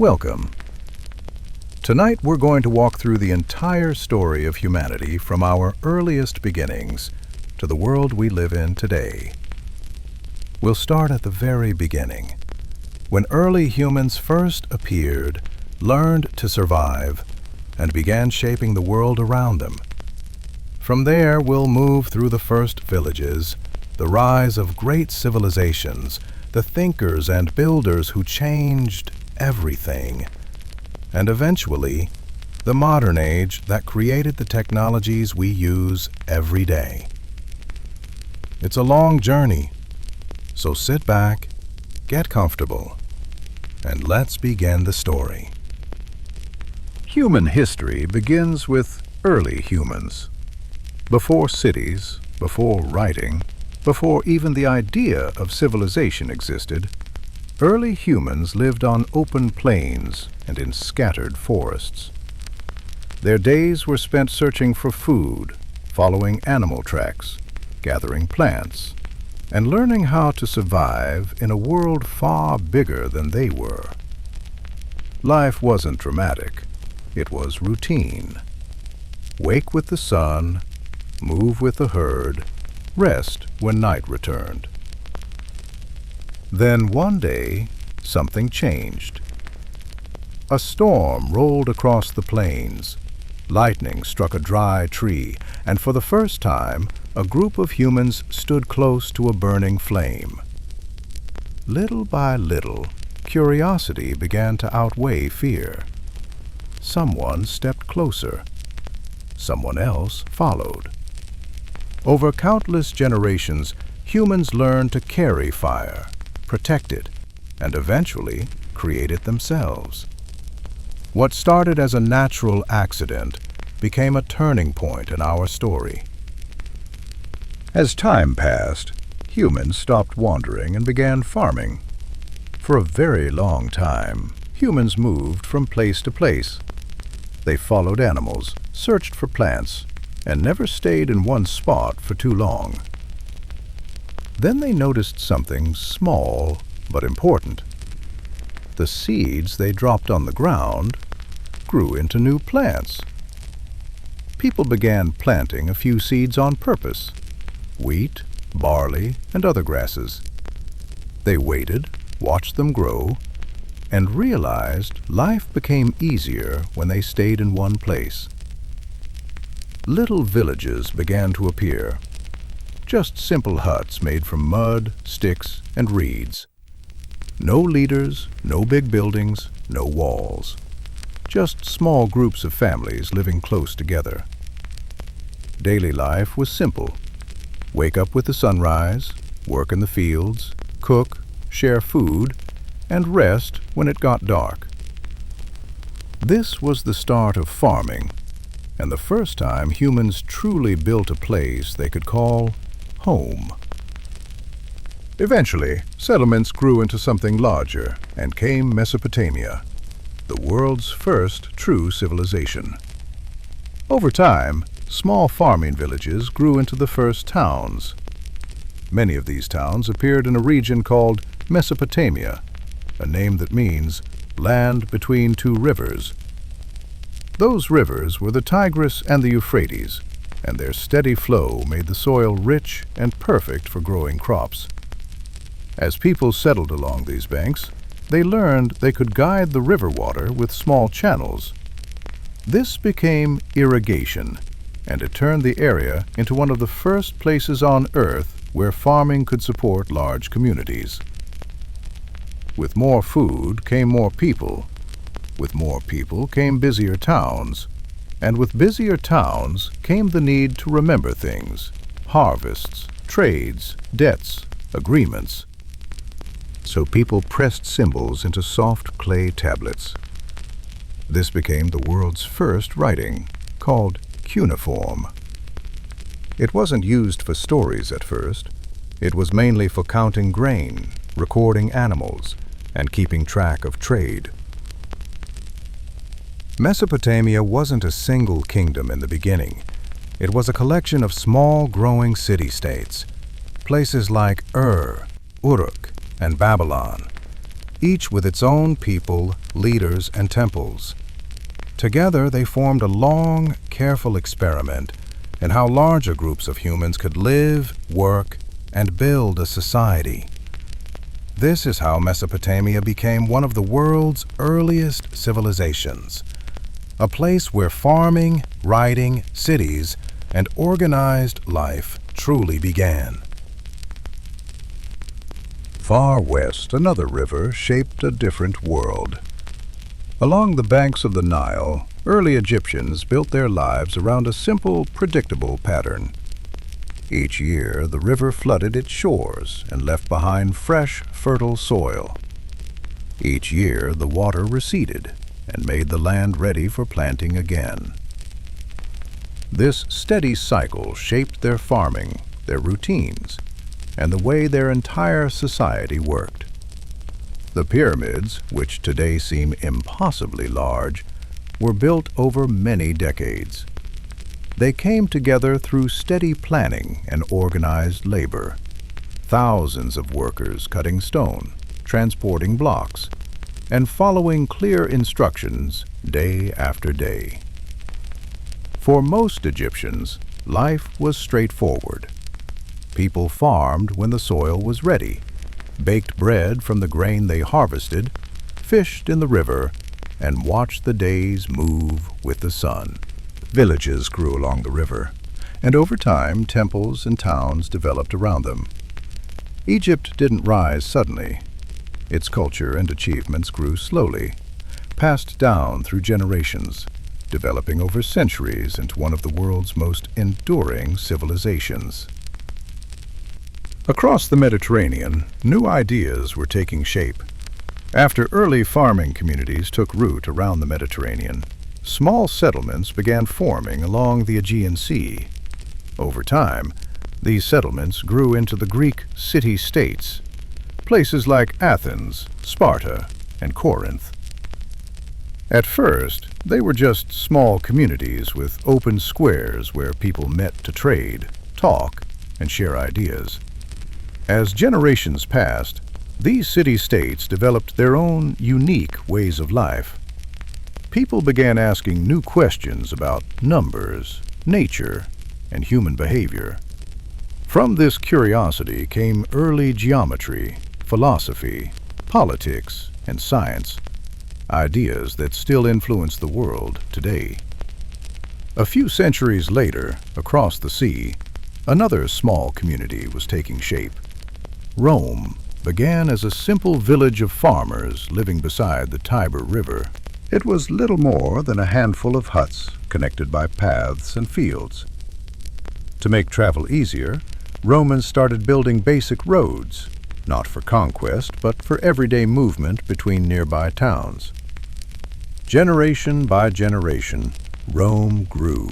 Welcome. Tonight we're going to walk through the entire story of humanity from our earliest beginnings to the world we live in today. We'll start at the very beginning, when early humans first appeared, learned to survive, and began shaping the world around them. From there, we'll move through the first villages, the rise of great civilizations, the thinkers and builders who changed everything, and eventually, the modern age that created the technologies we use every day. It's a long journey, so sit back, get comfortable, and let's begin the story. Human history begins with early humans. Before cities, before writing, before even the idea of civilization existed, early humans lived on open plains and in scattered forests. Their days were spent searching for food, following animal tracks, gathering plants, and learning how to survive in a world far bigger than they were. Life wasn't dramatic. It was routine. Wake with the sun, move with the herd, rest when night returned. Then one day, something changed. A storm rolled across the plains. Lightning struck a dry tree, and for the first time, a group of humans stood close to a burning flame. Little by little, curiosity began to outweigh fear. Someone stepped closer. Someone else followed. Over countless generations, humans learned to carry fire, protect it, and eventually create it themselves. What started as a natural accident became a turning point in our story. As time passed, humans stopped wandering and began farming. For a very long time, humans moved from place to place. They followed animals, searched for plants, and never stayed in one spot for too long. Then they noticed something small but important. The seeds they dropped on the ground grew into new plants. People began planting a few seeds on purpose: wheat, barley, and other grasses. They waited, watched them grow, and realized life became easier when they stayed in one place. Little villages began to appear. Just simple huts made from mud, sticks, and reeds. No leaders, no big buildings, no walls. Just small groups of families living close together. Daily life was simple. Wake up with the sunrise, work in the fields, cook, share food, and rest when it got dark. This was the start of farming, and the first time humans truly built a place they could call home. Eventually, settlements grew into something larger, and came Mesopotamia, the world's first true civilization. Over time, small farming villages grew into the first towns. Many of these towns appeared in a region called Mesopotamia, a name that means land between two rivers. Those rivers were the Tigris and the Euphrates, and their steady flow made the soil rich and perfect for growing crops. As people settled along these banks, they learned they could guide the river water with small channels. This became irrigation, and it turned the area into one of the first places on Earth where farming could support large communities. With more food came more people. With more people came busier towns. And with busier towns came the need to remember things: harvests, trades, debts, agreements. So people pressed symbols into soft clay tablets. This became the world's first writing, called cuneiform. It wasn't used for stories at first. It was mainly for counting grain, recording animals, and keeping track of trade. Mesopotamia wasn't a single kingdom in the beginning. It was a collection of small, growing city-states, places like Ur, Uruk, and Babylon. each with its own people, leaders, and temples. Together, they formed a long, careful experiment in how larger groups of humans could live, work, and build a society. This is how Mesopotamia became one of the world's earliest civilizations, a place where farming, writing, cities, and organized life truly began. Far west, another river shaped a different world. Along the banks of the Nile, early Egyptians built their lives around a simple, predictable pattern. Each year, the river flooded its shores and left behind fresh, fertile soil. Each year, the water receded and made the land ready for planting again. This steady cycle shaped their farming, their routines, and the way their entire society worked. The pyramids, which today seem impossibly large, were built over many decades. They came together through steady planning and organized labor. Thousands of workers cutting stone, transporting blocks, and following clear instructions day after day. For most Egyptians, life was straightforward. People farmed when the soil was ready, baked bread from the grain they harvested, fished in the river, and watched the days move with the sun. Villages grew along the river, and over time temples and towns developed around them. Egypt didn't rise suddenly. Its culture and achievements grew slowly, passed down through generations, developing over centuries into one of the world's most enduring civilizations. Across the Mediterranean, new ideas were taking shape. After early farming communities took root around the Mediterranean, small settlements began forming along the Aegean Sea. Over time, these settlements grew into the Greek city-states, places like Athens, Sparta, and Corinth. At first, they were just small communities with open squares where people met to trade, talk, and share ideas. As generations passed, these city-states developed their own unique ways of life. People began asking new questions about numbers, nature, and human behavior. From this curiosity came early geometry, philosophy, politics, and science, ideas that still influence the world today. A few centuries later, across the sea, another small community was taking shape. Rome began as a simple village of farmers living beside the Tiber River. It was little more than a handful of huts connected by paths and fields. To make travel easier, Romans started building basic roads, not for conquest, but for everyday movement between nearby towns. Generation by generation, Rome grew.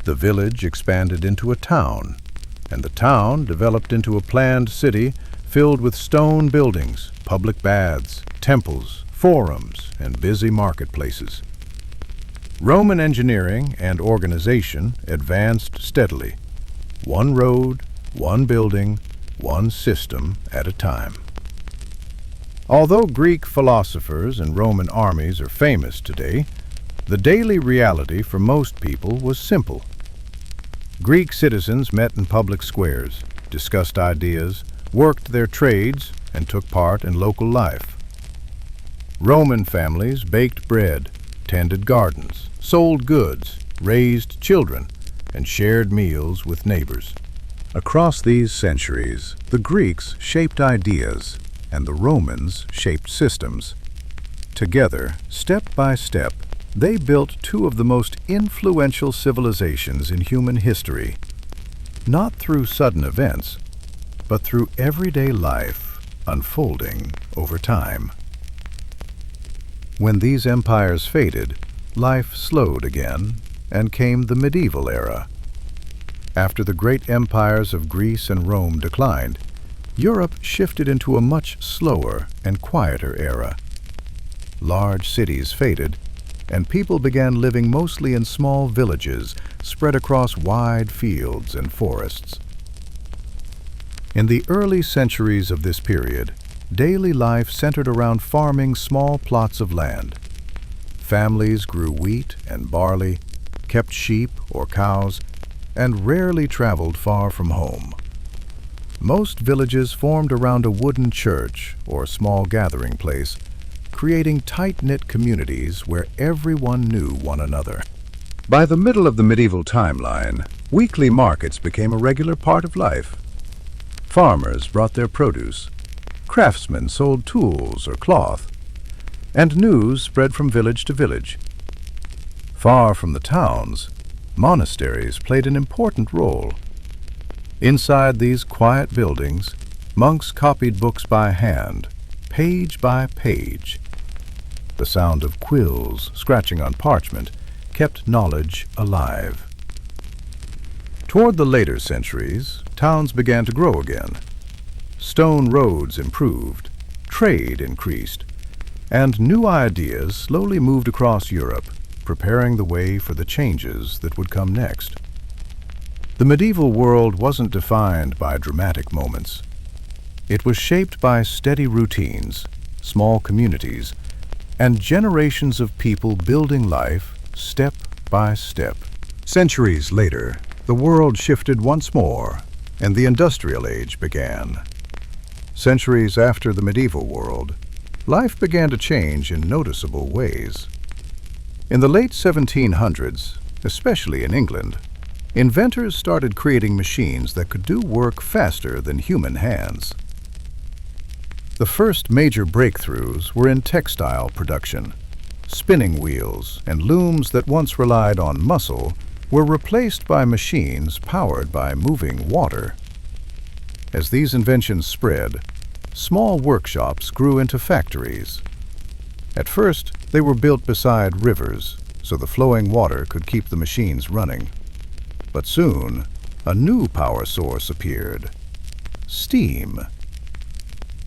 The village expanded into a town, and the town developed into a planned city filled with stone buildings, public baths, temples, forums, and busy marketplaces. Roman engineering and organization advanced steadily, one road, one building, one system at a time. Although Greek philosophers and Roman armies are famous today, the daily reality for most people was simple. Greek citizens met in public squares, discussed ideas, worked their trades, and took part in local life. Roman families baked bread, tended gardens, sold goods, raised children, and shared meals with neighbors. Across these centuries, the Greeks shaped ideas, and the Romans shaped systems. Together, step by step, they built two of the most influential civilizations in human history, not through sudden events, but through everyday life unfolding over time. When these empires faded, life slowed again, and came the medieval era. After the great empires of Greece and Rome declined, Europe shifted into a much slower and quieter era. Large cities faded, and people began living mostly in small villages spread across wide fields and forests. In the early centuries of this period, daily life centered around farming small plots of land. Families grew wheat and barley, kept sheep or cows, and rarely traveled far from home. Most villages formed around a wooden church or small gathering place, creating tight-knit communities where everyone knew one another. By the middle of the medieval timeline, weekly markets became a regular part of life. Farmers brought their produce, craftsmen sold tools or cloth, and news spread from village to village. Far from the towns, monasteries played an important role. Inside these quiet buildings, monks copied books by hand, page by page. The sound of quills scratching on parchment kept knowledge alive. Toward the later centuries, towns began to grow again. Stone roads improved, trade increased, and new ideas slowly moved across Europe, preparing the way for the changes that would come next. The medieval world wasn't defined by dramatic moments. It was shaped by steady routines, small communities, and generations of people building life step by step. Centuries later, the world shifted once more, and the industrial age began. Centuries after the medieval world, life began to change in noticeable ways. In the late 1700s, especially in England, inventors started creating machines that could do work faster than human hands. The first major breakthroughs were in textile production. Spinning wheels and looms that once relied on muscle were replaced by machines powered by moving water. As these inventions spread, small workshops grew into factories. At first, they were built beside rivers, so the flowing water could keep the machines running. But soon, a new power source appeared: steam.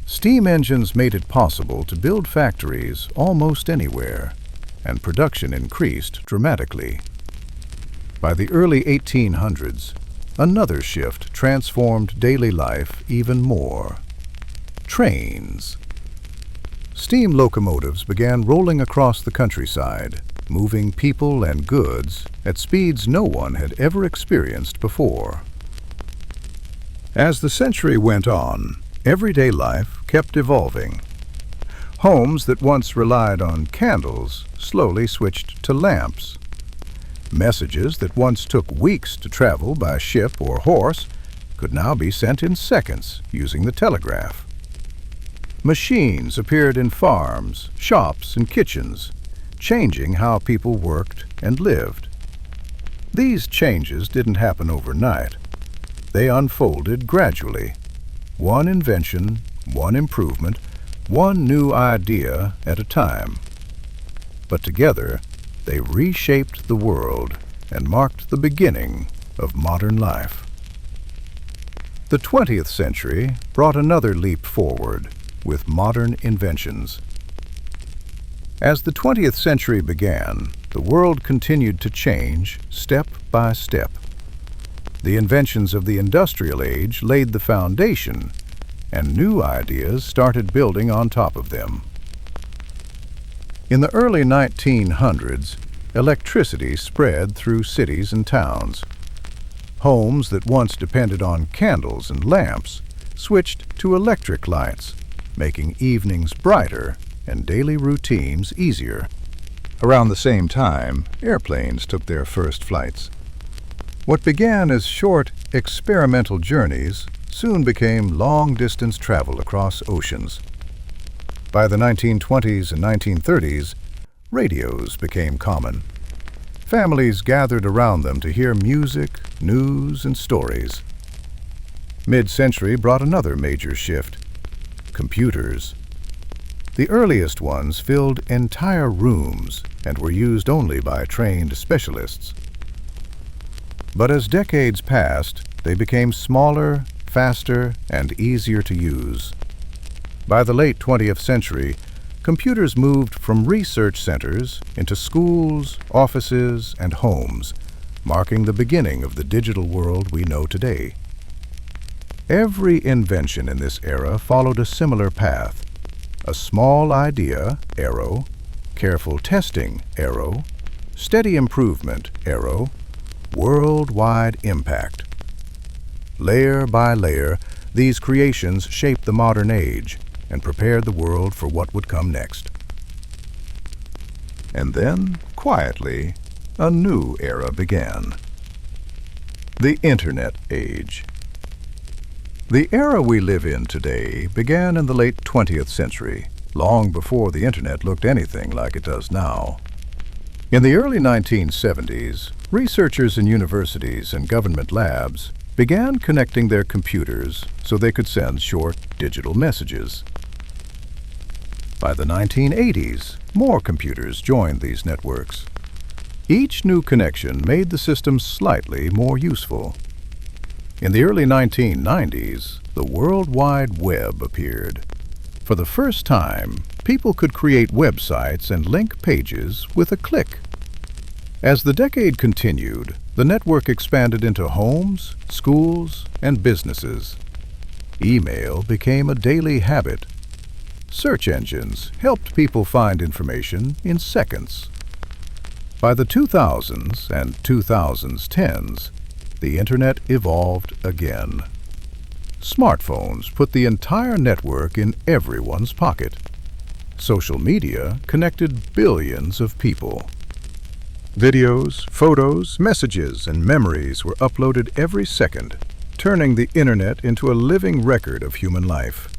Steam engines made it possible to build factories almost anywhere, and production increased dramatically. By the early 1800s, another shift transformed daily life even more: trains. Steam locomotives began rolling across the countryside, moving people and goods at speeds no one had ever experienced before. As the century went on, everyday life kept evolving. Homes that once relied on candles slowly switched to lamps. Messages that once took weeks to travel by ship or horse could now be sent in seconds using the telegraph. Machines appeared in farms, shops, and kitchens, changing how people worked and lived. These changes didn't happen overnight. They unfolded gradually. One invention, one improvement, one new idea at a time. But together, they reshaped the world and marked the beginning of modern life. The 20th century brought another leap forward with modern inventions. As the 20th century began, the world continued to change step by step. The inventions of the industrial age laid the foundation, and new ideas started building on top of them. In the early 1900s, electricity spread through cities and towns. Homes that once depended on candles and lamps switched to electric lights, making evenings brighter and daily routines easier. Around the same time, airplanes took their first flights. What began as short, experimental journeys soon became long-distance travel across oceans. By the 1920s and 1930s, radios became common. Families gathered around them to hear music, news, and stories. Mid-century brought another major shift: computers. The earliest ones filled entire rooms and were used only by trained specialists. But as decades passed, they became smaller, faster, and easier to use. By the late 20th century, computers moved from research centers into schools, offices, and homes, marking the beginning of the digital world we know today. Every invention in this era followed a similar path. A small idea, arrow, careful testing, arrow, steady improvement, arrow, worldwide impact. Layer by layer, these creations shaped the modern age and prepared the world for what would come next. And then, quietly, a new era began. The Internet Age. The era we live in today began in the late 20th century, long before the Internet looked anything like it does now. In the early 1970s, researchers in universities and government labs began connecting their computers so they could send short digital messages. By the 1980s, more computers joined these networks. Each new connection made the system slightly more useful. In the early 1990s, the World Wide Web appeared. For the first time, people could create websites and link pages with a click. As the decade continued, the network expanded into homes, schools, and businesses. Email became a daily habit. Search engines helped people find information in seconds. By the 2000s and 2010s, the Internet evolved again. Smartphones put the entire network in everyone's pocket. Social media connected billions of people. Videos, photos, messages, and memories were uploaded every second, turning the Internet into a living record of human life.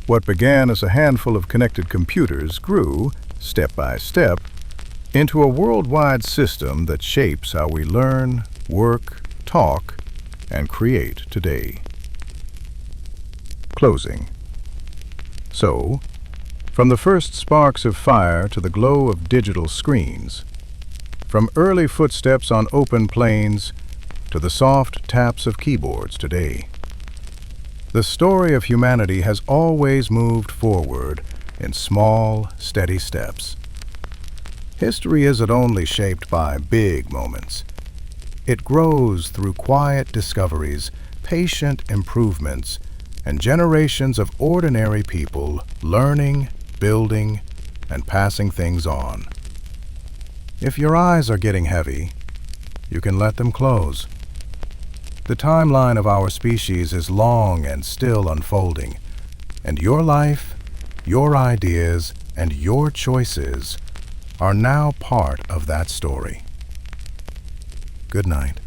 What began as a handful of connected computers grew, step by step, into a worldwide system that shapes how we learn, work, talk, and create today. Closing. So, from the first sparks of fire to the glow of digital screens, from early footsteps on open plains to the soft taps of keyboards today, the story of humanity has always moved forward in small, steady steps. History isn't only shaped by big moments. It grows through quiet discoveries, patient improvements, and generations of ordinary people learning, building, and passing things on. If your eyes are getting heavy, you can let them close. The timeline of our species is long and still unfolding, and your life, your ideas, and your choices are now part of that story. Good night.